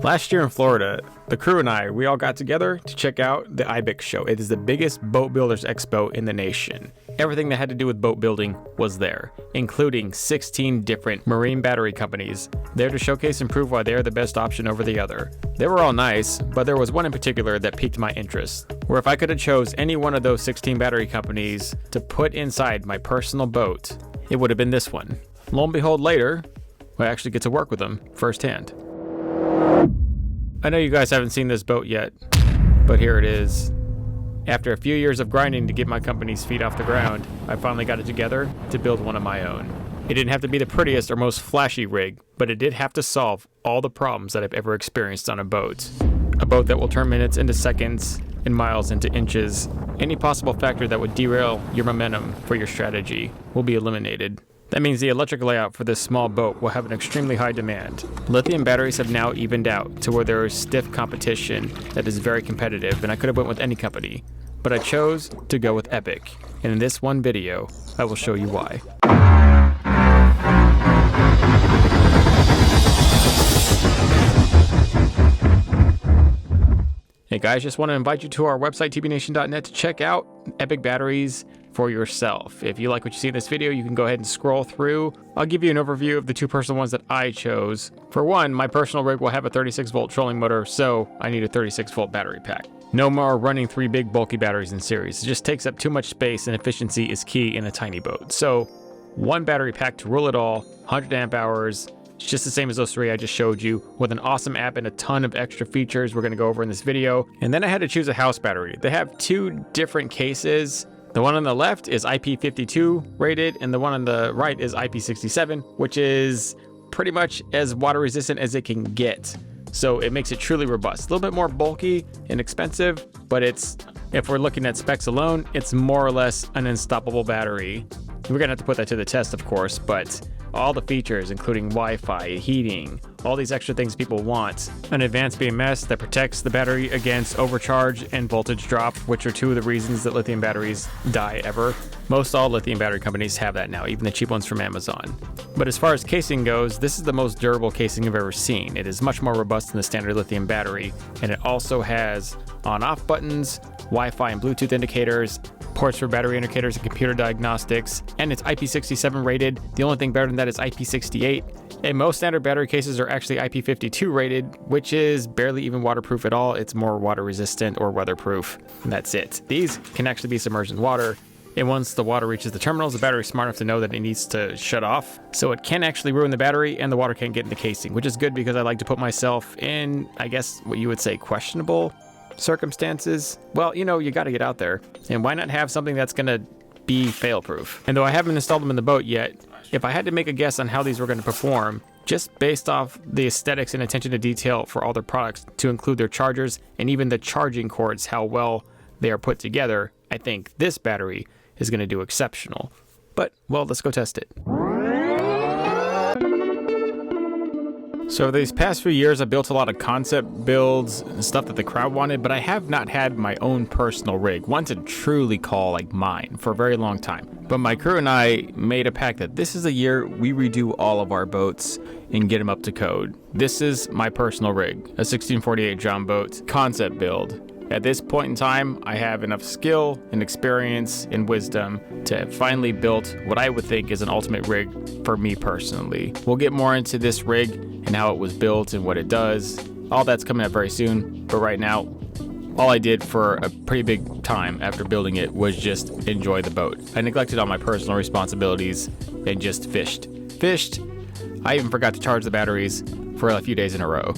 Last year in Florida, the crew and I, we all got together to check out the IBEX show. It is the biggest boat builders expo in the nation. Everything that had to do with boat building was there, including 16 different marine battery companies, there to showcase and prove why they are the best option over the other. They were all nice, but there was one in particular that piqued my interest, where if I could have chose any one of those 16 battery companies to put inside my personal boat, it would have been this one. Lo and behold, later, I actually get to work with them firsthand. I know you guys haven't seen this boat yet, but here it is. After a few years of grinding to get my company's feet off the ground, I finally got it together to build one of my own. It didn't have to be the prettiest or most flashy rig, but it did have to solve all the problems that I've ever experienced on a boat. A boat that will turn minutes into seconds and miles into inches. Any possible factor that would derail your momentum for your strategy will be eliminated. That means the electrical layout for this small boat will have an extremely high demand. Lithium batteries have now evened out to where there is stiff competition that is very competitive, and I could have went with any company, but I chose to go with Epoch, and in this one video, I will show you why. Hey guys, just want to invite you to our website, tbnation.net, to check out Epoch Batteries for yourself. If you like what you see in this video, you can go ahead and scroll through. I'll give you an overview of the two personal ones that I chose. For one, my personal rig will have a 36 volt trolling motor, so I need a 36 volt battery pack. No more running 3 big bulky batteries in series. It just takes up too much space, and efficiency is key in a tiny boat. So one battery pack to rule it all, 100 amp hours. It's just the same as those 3 I just showed you, with an awesome app and a ton of extra features we're going to go over in this video. And then I had to choose a house battery. They have 2 different cases. The one on the left is IP52 rated, and the one on the right is IP67, which is pretty much as water resistant as it can get. So it makes it truly robust. A little bit more bulky and expensive, but if we're looking at specs alone, it's more or less an unstoppable battery. We're gonna have to put that to the test, of course, but all the features, including Wi-Fi, heating, all these extra things people want. An advanced BMS that protects the battery against overcharge and voltage drop, which are 2 of the reasons that lithium batteries die ever. Most all lithium battery companies have that now, even the cheap ones from Amazon. But as far as casing goes, this is the most durable casing I've ever seen. It is much more robust than the standard lithium battery, and it also has on-off buttons, Wi-Fi and Bluetooth indicators, ports for battery indicators and computer diagnostics, and it's IP67 rated. The only thing better than that is IP68. And most standard battery cases are actually IP52 rated, which is barely even waterproof at all. It's more water resistant or weatherproof, and that's it. These can actually be submerged in water, and once the water reaches the terminals, the battery is smart enough to know that it needs to shut off. So it can actually ruin the battery, and the water can't get in the casing, which is good because I like to put myself in, I guess, what you would say questionable circumstances. Well, you know, you got to get out there, and why not have something that's going to be fail-proof? And though I haven't installed them in the boat yet, if I had to make a guess on how these were going to perform, just based off the aesthetics and attention to detail for all their products, to include their chargers and even the charging cords, how well they are put together, I think this battery is going to do exceptional. But, well, let's go test it. So these past few years, I built a lot of concept builds and stuff that the crowd wanted, but I have not had my own personal rig, one to truly call like mine, for a very long time. But my crew and I made a pact that this is the year we redo all of our boats and get them up to code. This is my personal rig, a 1648 John boat concept build. At this point in time, I have enough skill and experience and wisdom to have finally built what I would think is an ultimate rig for me personally. We'll get more into this rig and how it was built and what it does. All that's coming up very soon, but right now, all I did for a pretty big time after building it was just enjoy the boat. I neglected all my personal responsibilities and just fished. I even forgot to charge the batteries for a few days in a row.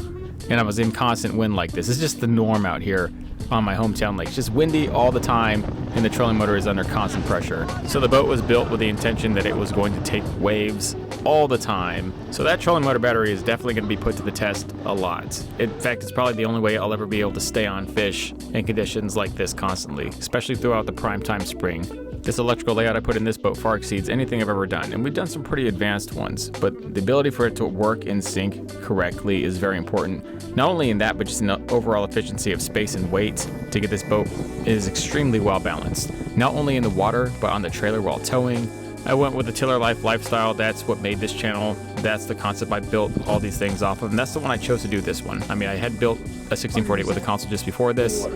And I was in constant wind like this. It's just the norm out here on my hometown lake. It's just windy all the time, and the trolling motor is under constant pressure. So the boat was built with the intention that it was going to take waves all the time. So that trolling motor battery is definitely going to be put to the test a lot. In fact, it's probably the only way I'll ever be able to stay on fish in conditions like this constantly, especially throughout the prime time spring. This electrical layout I put in this boat far exceeds anything I've ever done, and we've done some pretty advanced ones, but the ability for it to work in sync correctly is very important. Not only in that, but just in the overall efficiency of space and weight to get this boat is extremely well balanced. Not only in the water, but on the trailer while towing, I went with the Tiller Life lifestyle. That's what made this channel. That's the concept I built all these things off of, and that's the one I chose to do this one. I mean, I had built a 1648 with a console just before this,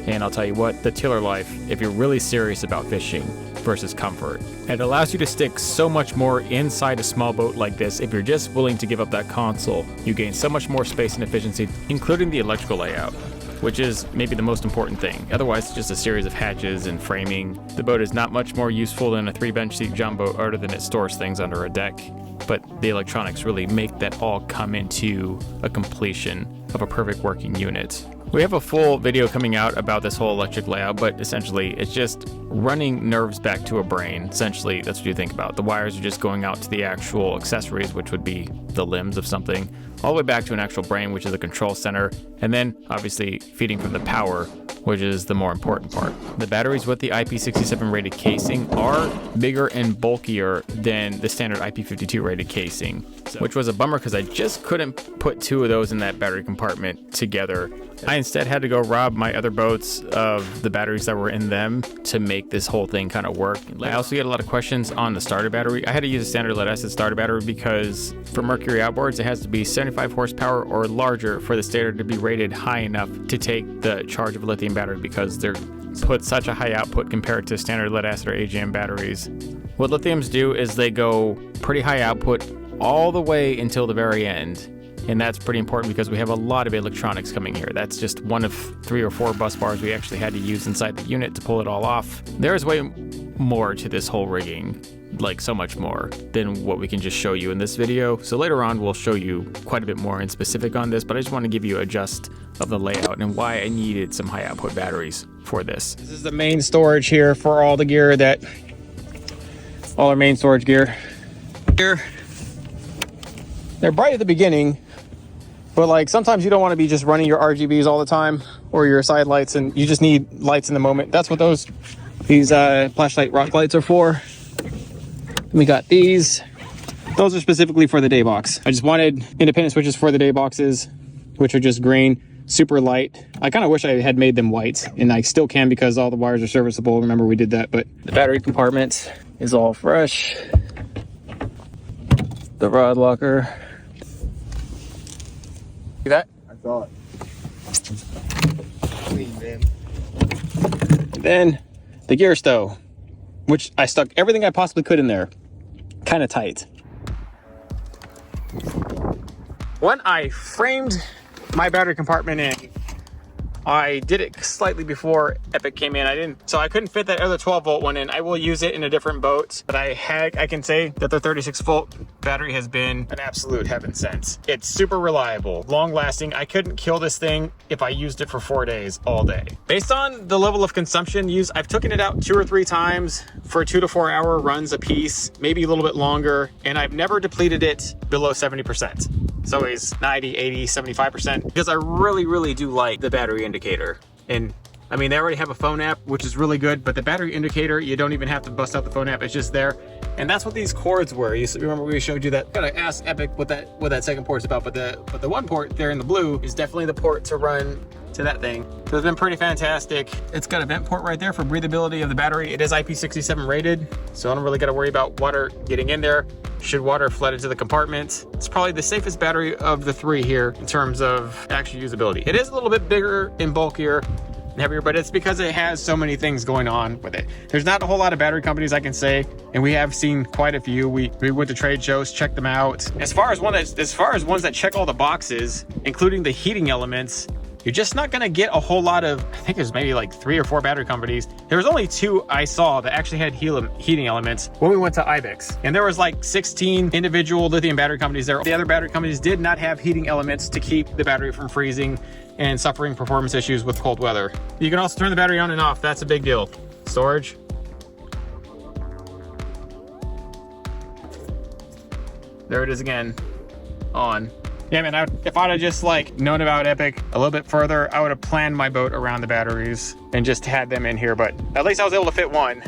and I'll tell you what, the Tiller Life, if you're really serious about fishing versus comfort, it allows you to stick so much more inside a small boat like this. If you're just willing to give up that console, you gain so much more space and efficiency, including the electrical layout, which is maybe the most important thing. Otherwise, it's just a series of hatches and framing. The boat is not much more useful than a 3-bench seat jumbo other than it stores things under a deck. But the electronics really make that all come into a completion of a perfect working unit. We have a full video coming out about this whole electric layout, but essentially it's just running nerves back to a brain. Essentially, that's what you think about. The wires are just going out to the actual accessories, which would be the limbs of something, all the way back to an actual brain, which is a control center, and then obviously feeding from the power, which is the more important part. The batteries with the IP67 rated casing are bigger and bulkier than the standard IP52 rated casing, which was a bummer because I just couldn't put 2 of those in that battery compartment together. I instead had to go rob my other boats of the batteries that were in them to make this whole thing kind of work. I also get a lot of questions on the starter battery. I had to use a standard lead acid starter battery because for Mercury outboards, it has to be 75 horsepower or larger for the stator to be rated high enough to take the charge of a lithium battery, because they're put such a high output compared to standard lead acid or AGM batteries. What lithiums do is they go pretty high output all the way until the very end. And that's pretty important because we have a lot of electronics coming here. That's just one of 3 or 4 bus bars we actually had to use inside the unit to pull it all off. There's way more to this whole rigging, like so much more than what we can just show you in this video. So later on, we'll show you quite a bit more in specific on this, but I just want to give you a gist of the layout and why I needed some high output batteries for this. This is the main storage here for all the gear all our main storage gear. Here, they're bright at the beginning, but like sometimes you don't want to be just running your RGBs all the time or your side lights, and you just need lights in the moment. That's what these flashlight rock lights are for. We got these. Those are specifically for the day box. I just wanted independent switches for the day boxes, which are just green, super light. I kind of wish I had made them white, and I still can because all the wires are serviceable. Remember we did that, but the battery compartment is all fresh. The rod locker. See that? I saw it. Clean, man. And then the gear stow, which I stuck everything I possibly could in there, kind of tight. When I framed my battery compartment in, I did it slightly before Epoch came in. So I couldn't fit that other 12-volt one in. I will use it in a different boat, but I can say that the 36-volt battery has been an absolute heaven since. It's super reliable, long lasting. I couldn't kill this thing if I used it for 4 days all day. Based on the level of consumption used, I've taken it out 2 or 3 times for 2 to 4 hour runs a piece, maybe a little bit longer, and I've never depleted it below 70%. It's always 90, 80, 75%, because I really do like the battery indicator. And I mean, they already have a phone app, which is really good, but the battery indicator, you don't even have to bust out the phone app, it's just there. And that's what these cords were. You remember we showed you that? Gotta ask Epoch what that second port's about, but the one port there in the blue is definitely the port to run to that thing. So it's been pretty fantastic. It's got a vent port right there for breathability of the battery. It is IP67 rated, so I don't really gotta worry about water getting in there. Should water flood into the compartment. It's probably the safest battery of the 3 here in terms of actual usability. It is a little bit bigger and bulkier and heavier, but it's because it has so many things going on with it. There's not a whole lot of battery companies I can say, and we have seen quite a few. We went to trade shows, checked them out. As far as ones that check all the boxes, including the heating elements, you're just not gonna get a whole lot of, I think there's maybe like 3 or 4 battery companies. There was only 2 I saw that actually had heating elements when we went to IBEX. And there was like 16 individual lithium battery companies there. The other battery companies did not have heating elements to keep the battery from freezing and suffering performance issues with cold weather. You can also turn the battery on and off. That's a big deal. Storage. There it is again, on. Yeah, man, if I'd have just like known about Epoch a little bit further, I would have planned my boat around the batteries and just had them in here, but at least I was able to fit one.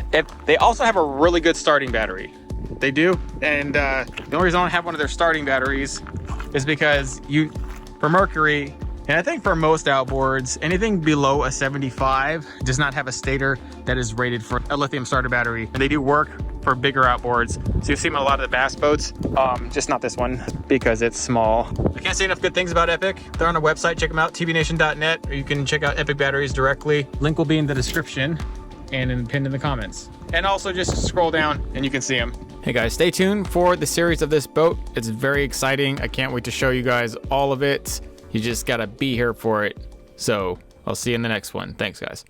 They also have a really good starting battery. They do, and the only reason I don't have one of their starting batteries is because for Mercury, and I think for most outboards, anything below a 75 does not have a stator that is rated for a lithium starter battery, and they do work for bigger outboards. So you'll see them on a lot of the bass boats, just not this one because it's small. I can't say enough good things about Epic. They're on our website, check them out, tvnation.net, or you can check out Epic Batteries directly. Link will be in the description and pinned in the comments. And also just scroll down and you can see them. Hey guys, stay tuned for the series of this boat. It's very exciting. I can't wait to show you guys all of it. You just gotta be here for it. So I'll see you in the next one. Thanks guys.